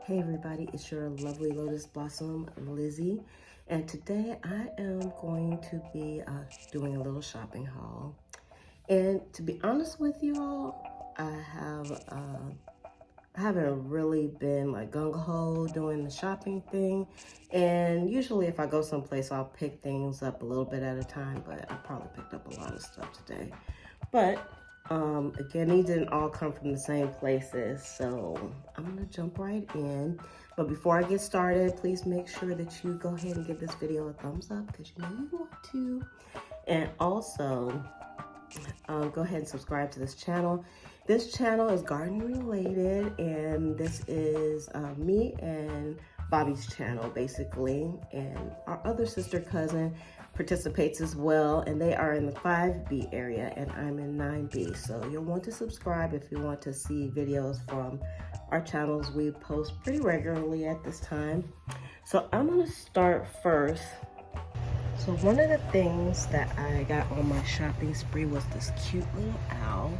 Hey everybody, it's your lovely Lotus Blossom, Lizzie, and today I am going to be doing a little shopping haul. And to be honest with you all, I haven't really been like gung-ho doing the shopping thing, and usually if I go someplace I'll pick things up a little bit at a time, but I probably picked up a lot of stuff today. But again, these didn't all come from the same places, so I'm gonna jump right in. But before I get started, please make sure that you go ahead and give this video a thumbs up because you know you want to. And also, go ahead and subscribe to this channel. This channel is gardening related, and this is me and Bobby's channel basically, and our other sister cousin participates as well, and they are in the 5B area and I'm in 9B. So you'll want to subscribe if you want to see videos from our channels. We post pretty regularly at this time. So I'm gonna start first. So one of the things that I got on my shopping spree was this cute little owl.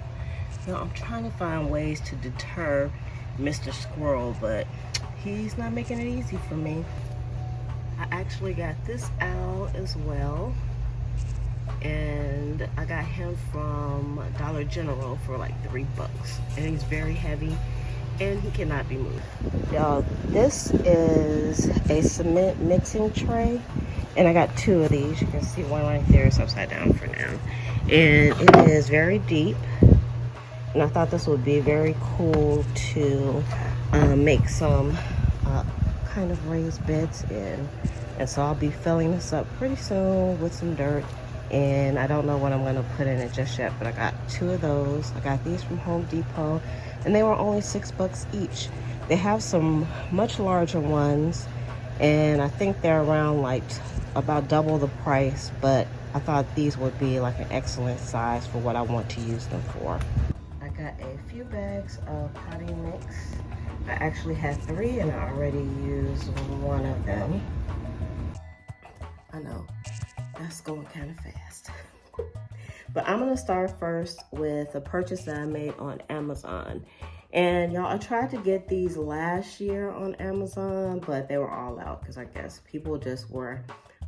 Now I'm trying to find ways to deter Mr. Squirrel, but he's not making it easy for me. I actually got this owl as well, and I got him from Dollar General for like $3, and he's very heavy and he cannot be moved. Y'all, this is a cement mixing tray, and I got two of these. You can see one right there is upside down for now, and it is very deep, and I thought this would be very cool to make some kind of raised beds in. And so I'll be filling this up pretty soon with some dirt, and I don't know what I'm going to put in it just yet, but I got two of those. I got these from Home Depot, and they were only $6 each. They have some much larger ones, and I think they're around like about double the price, but I thought these would be like an excellent size for what I want to use them for. I got a few bags of potting mix. I actually had 3 and I already used one of them. I know, that's going kind of fast. But I'm gonna start first with a purchase that I made on Amazon. And y'all, I tried to get these last year on Amazon, but they were all out because I guess people just were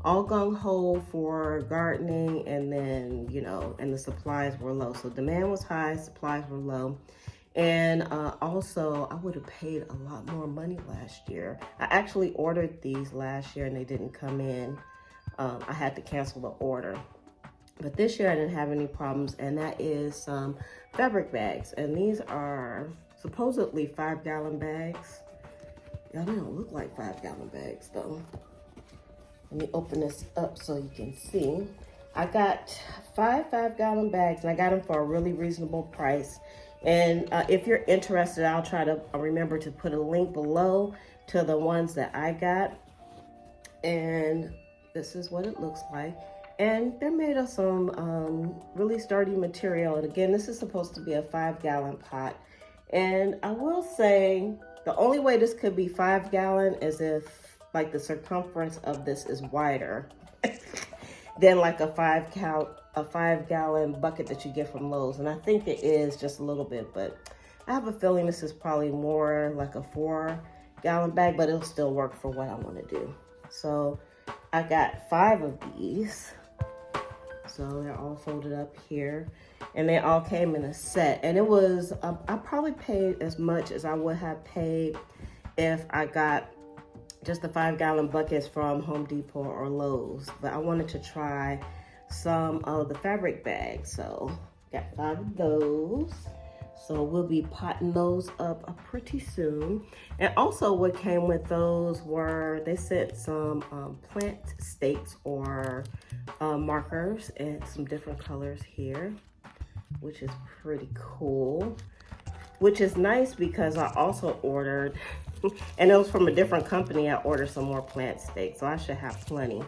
all gung-ho for gardening, and then, you know, and the supplies were low. So demand was high, supplies were low. And also, I would have paid a lot more money last year. I actually ordered these last year and they didn't come in. I had to cancel the order. But this year I didn't have any problems, and that is some fabric bags. And these are supposedly 5-gallon bags. Y'all, they don't look like 5-gallon bags though. Let me open this up so you can see. I got 5-gallon bags, and I got them for a really reasonable price. And if you're interested, I'll try to remember to put a link below to the ones that I got. And this is what it looks like. And they're made of some really sturdy material. And again, this is supposed to be a 5-gallon pot. And I will say, the only way this could be 5-gallon is if like the circumference of this is wider than like a 5-gallon bucket that you get from Lowe's. And I think it is just a little bit, but I have a feeling this is probably more like a 4-gallon bag, but it'll still work for what I want to do. So I got 5 of these. So they're all folded up here, and they all came in a set. And it was, I probably paid as much as I would have paid if I got just the 5-gallon buckets from Home Depot or Lowe's. But I wanted to try some of the fabric bags. So got 5 of those. So we'll be potting those up pretty soon. And also what came with those were, they sent some plant stakes or markers in some different colors here, which is pretty cool. Which is nice because I also ordered, and it was from a different company, I ordered some more plant stakes. So I should have plenty.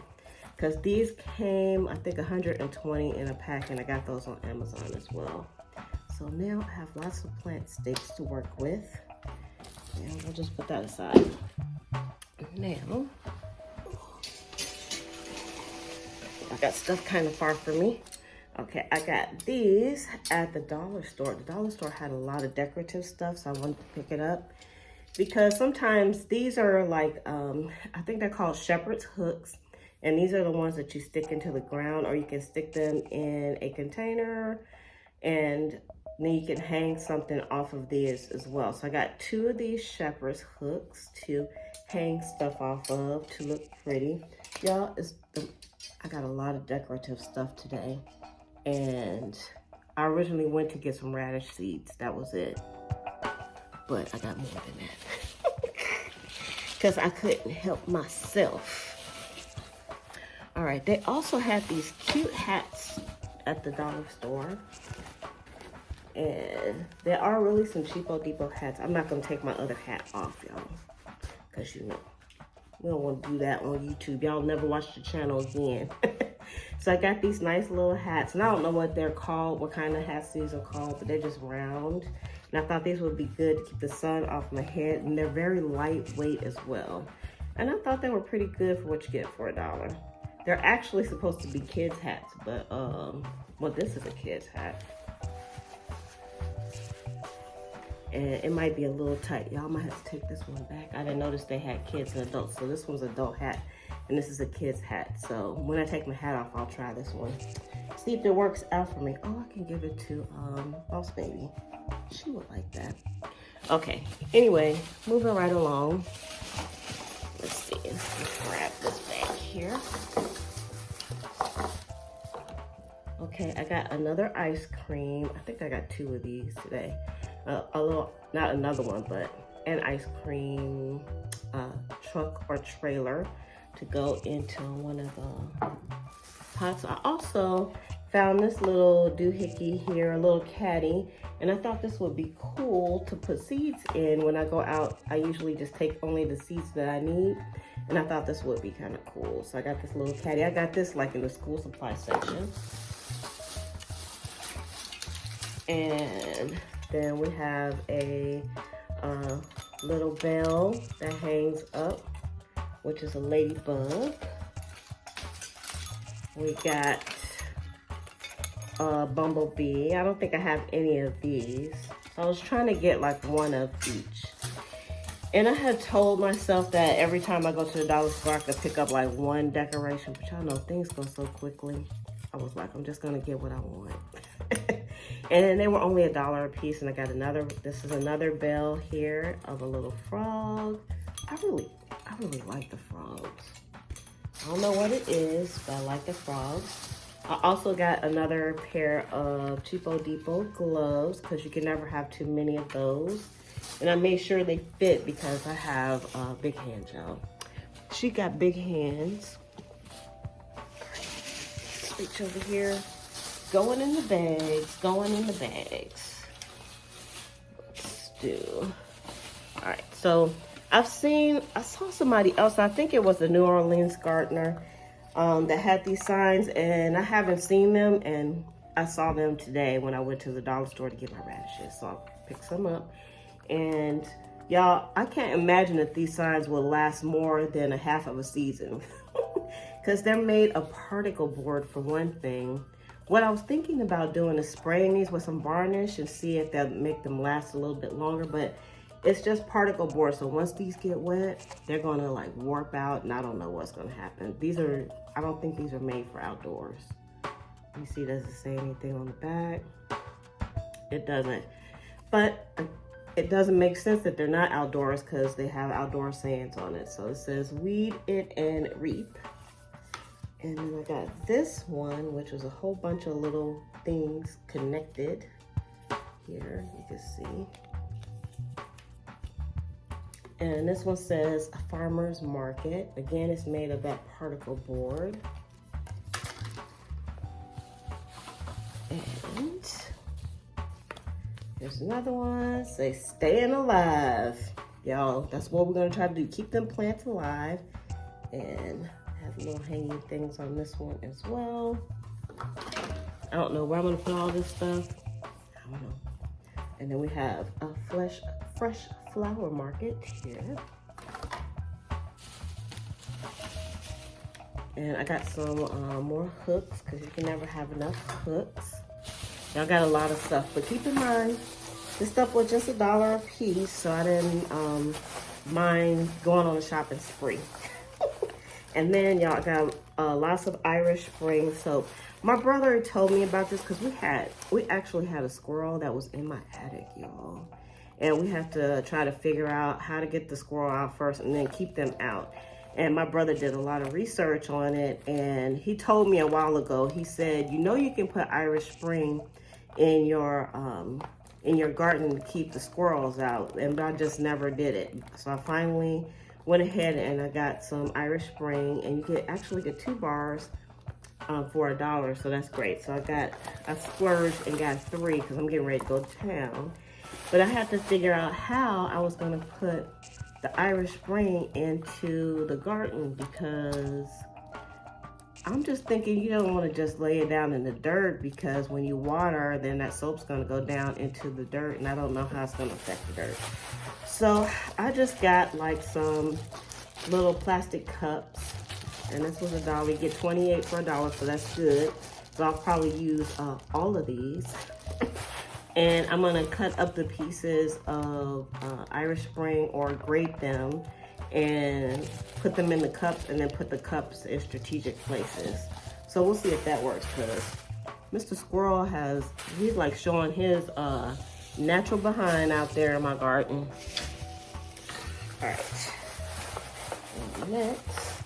Because these came, I think 120 in a pack, and I got those on Amazon as well. So now I have lots of plant stakes to work with. And we'll just put that aside. Now, I got stuff kind of far from me. Okay, I got these at the dollar store. The dollar store had a lot of decorative stuff, so I wanted to pick it up. because sometimes these are like, I think they're called shepherd's hooks. And these are the ones that you stick into the ground, or you can stick them in a container, and then you can hang something off of these as well. So I got 2 of these shepherd's hooks to hang stuff off of to look pretty. Y'all, I got a lot of decorative stuff today. And I originally went to get some radish seeds. That was it. But I got more than that. Because I couldn't help myself. All right, they also had these cute hats at the dollar store. And there are really some cheapo depot hats. I'm not gonna take my other hat off, y'all. Because you know, we don't want to do that on YouTube. Y'all never watch the channel again. So I got these nice little hats. And I don't know what they're called, what kind of hats these are called, but they're just round. And I thought these would be good to keep the sun off my head. And they're very lightweight as well. And I thought they were pretty good for what you get for $1. They're actually supposed to be kids' hats, but, well, this is a kid's hat. And it might be a little tight. Y'all might have to take this one back. I didn't notice they had kids and adults, so this one's an adult hat, and this is a kid's hat. So when I take my hat off, I'll try this one. See if it works out for me. Oh, I can give it to Boss Baby. She would like that. Okay, anyway, moving right along. Let's see, let's grab this bag here. Okay, I got another ice cream. I think I got 2 of these today. A little, not another one, but an ice cream truck or trailer to go into one of the pots. I also found this little doohickey here, a little caddy, and I thought this would be cool to put seeds in. When I go out, I usually just take only the seeds that I need, and I thought this would be kind of cool. So I got this little caddy. I got this like in the school supply section. And then we have a little bell that hangs up, which is a ladybug. We got a bumblebee. I don't think I have any of these. So I was trying to get like one of each. And I had told myself that every time I go to the dollar store, I could pick up like one decoration. But y'all know things go so quickly. I was like, I'm just gonna get what I want. And they were only $1 a piece, and I got another, this is another bell here of a little frog. I really like the frogs. I don't know what it is, but I like the frogs. I also got another pair of Cheapo Depot gloves, because you can never have too many of those. And I made sure they fit because I have big hands, y'all. She got big hands. Reach over here. Going in the bags, going in the bags. Let's do. All right, so I saw somebody else, I think it was the New Orleans gardener, that had these signs, and I haven't seen them, and I saw them today when I went to the dollar store to get my radishes, so I picked some up. And y'all, I can't imagine that these signs will last more than a half of a season, because they're made of particle board for one thing. What I was thinking about doing is spraying these with some varnish and see if that'll make them last a little bit longer, but it's just particle board, so once these get wet, they're gonna like warp out, and I don't know what's gonna happen. I don't think these are made for outdoors. You see, does it say anything on the back? It doesn't, but it doesn't make sense that they're not outdoors because they have outdoor sayings on it. So it says weed it and reap. And then I got this one, which was a whole bunch of little things connected. Here, you can see. And this one says a farmer's market. Again, it's made of that particle board. And there's another one, say staying alive. Y'all, that's what we're gonna try to do. Keep them plants alive. And have little hanging things on this one as well. I don't know where I'm gonna put all this stuff. I don't know. And then we have a fresh flower market here. And I got some more hooks, because you can never have enough hooks. Y'all got a lot of stuff, but keep in mind, This stuff was just $1 a piece, so I didn't mind going on a shopping spree. And then y'all got lots of Irish Spring soap. My brother told me about this because we actually had a squirrel that was in my attic, y'all. And we have to try to figure out how to get the squirrel out first and then keep them out. And my brother did a lot of research on it, and he told me a while ago, he said, you know, you can put Irish Spring in your garden to keep the squirrels out, and I just never did it. So I finally went ahead and I got some Irish Spring, and you can actually get 2 bars for $1, so that's great. So I splurged and got 3 because I'm getting ready to go to town. But I had to figure out how I was gonna put the Irish Spring into the garden, because I'm just thinking you don't want to just lay it down in the dirt, because when you water, then that soap's going to go down into the dirt, and I don't know how it's going to affect the dirt. So I just got like some little plastic cups, and this was $1. You get 28 for $1, so that's good. So I'll probably use all of these. And I'm gonna cut up the pieces of Irish Spring or grate them and put them in the cups, and then put the cups in strategic places. So we'll see if that works, because Mr. Squirrel he's like showing his natural behind out there in my garden. All right, and next,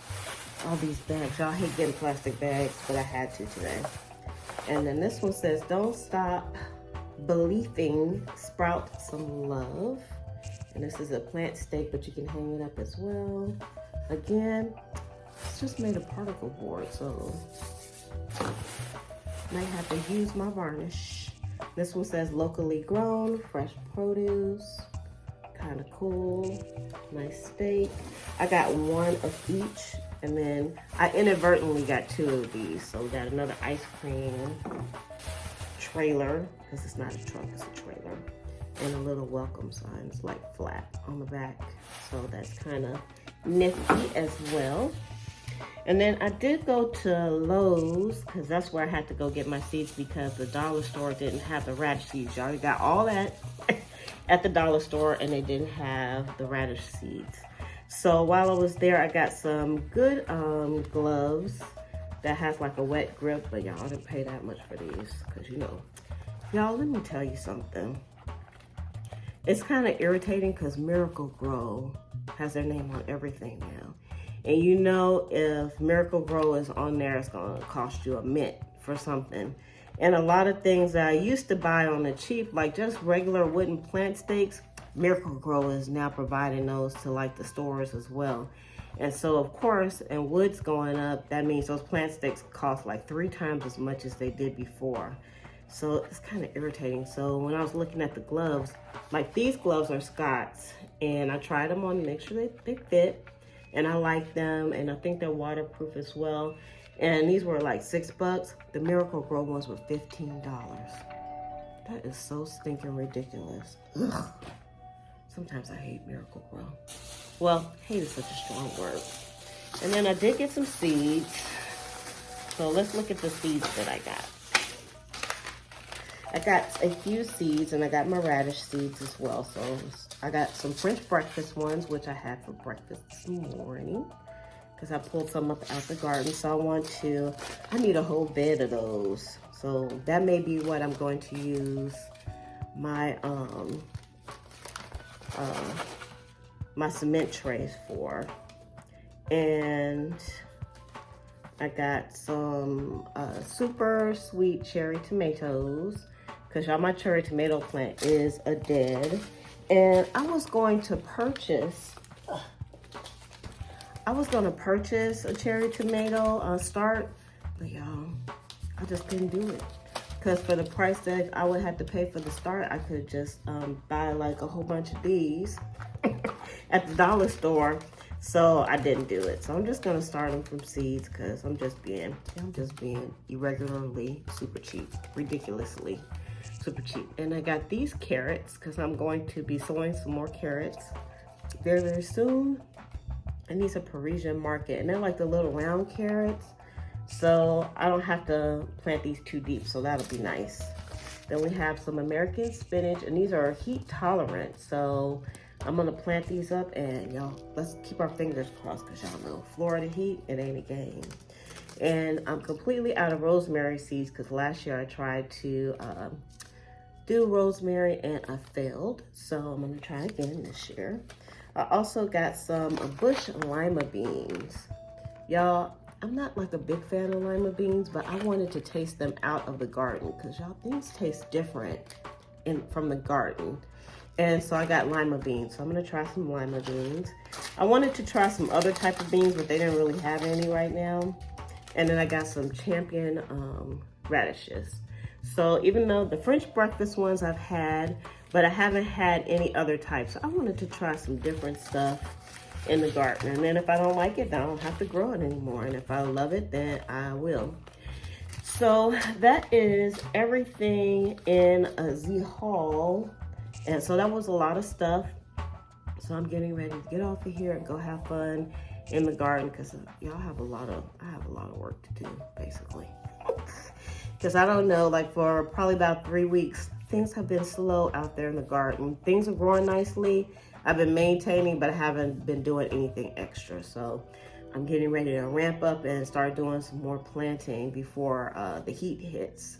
all these bags. Y'all hate getting plastic bags, but I had to today. And then this one says, don't stop believing, sprout some love. And this is a plant stake, but you can hang it up as well. Again, it's just made of particle board, so might have to use my varnish. This one says locally grown, fresh produce. Kind of cool, nice steak. I got 1 of each, and then I inadvertently got 2 of these. So we got another ice cream trailer, because it's not a truck, it's a trailer, and a little welcome sign. It's like flat on the back, so that's kind of nifty as well. And then I did go to Lowe's, because that's where I had to go get my seeds, because the dollar store didn't have the radish seeds. Y'all got all that at the dollar store, and they didn't have the radish seeds. So while I was there, I got some good gloves that has like a wet grip, but y'all didn't pay that much for these, because you know, y'all, let me tell you something. It's kind of irritating because Miracle Grow has their name on everything now. And you know, if Miracle Grow is on there, it's gonna cost you a mint for something. And a lot of things that I used to buy on the cheap, like just regular wooden plant stakes, Miracle Grow is now providing those to like the stores as well. And so of course, and wood's going up, that means those plant stakes cost like 3 times as much as they did before. So it's kind of irritating. So when I was looking at the gloves, like these gloves are Scott's, and I tried them on to make sure they fit, and I like them, and I think they're waterproof as well. And these were like $6. The Miracle Grow ones were $15. That is so stinking ridiculous. Ugh. Sometimes I hate Miracle Grow. Well, hate is such a strong word. And then I did get some seeds. So let's look at the seeds that I got. I got a few seeds, and I got my radish seeds as well. So I got some French breakfast ones, which I had for breakfast this morning, because I pulled some up out the garden. So I need a whole bed of those. So that may be what I'm going to use my my cement trays for. And I got some super sweet cherry tomatoes, because y'all, my cherry tomato plant is a dead. And I was going to purchase a cherry tomato start, but y'all, I just couldn't do it. Because for the price that I would have to pay for the start, I could just buy like a whole bunch of these at the dollar store. So I didn't do it. So I'm just gonna start them from seeds, because I'm just being irregularly super cheap, ridiculously super cheap. And I got these carrots, because I'm going to be sowing some more carrots very, very soon. And these are Parisian Market, and they're like the little round carrots. So I don't have to plant these too deep, so that'll be nice. Then we have some American spinach, and these are heat tolerant. So I'm gonna plant these up, and y'all, let's keep our fingers crossed, because y'all know Florida heat, it ain't a game. And I'm completely out of rosemary seeds, because last year I tried to do rosemary and I failed. So I'm gonna try again this year. I also got some bush lima beans. Y'all, I'm not like a big fan of lima beans, but I wanted to taste them out of the garden, because y'all, things taste different from the garden. And so I got lima beans. So I'm gonna try some lima beans. I wanted to try some other type of beans, but they didn't really have any right now. And then I got some champion radishes. So even though the French breakfast ones I've had, but I haven't had any other types. So I wanted to try some different stuff in the garden. And then if I don't like it, I don't have to grow it anymore. And if I love it, then I will. So that is everything in the haul. And so that was a lot of stuff. So I'm getting ready to get off of here and go have fun in the garden, because y'all have a lot of work to do, basically. Because I don't know, like for probably about 3 weeks, things have been slow out there in the garden. Things are growing nicely. I've been maintaining, but I haven't been doing anything extra. So I'm getting ready to ramp up and start doing some more planting before the heat hits.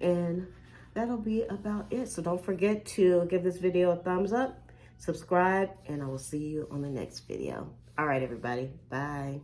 And that'll be about it. So don't forget to give this video a thumbs up, subscribe, and I will see you on the next video. All right, everybody. Bye.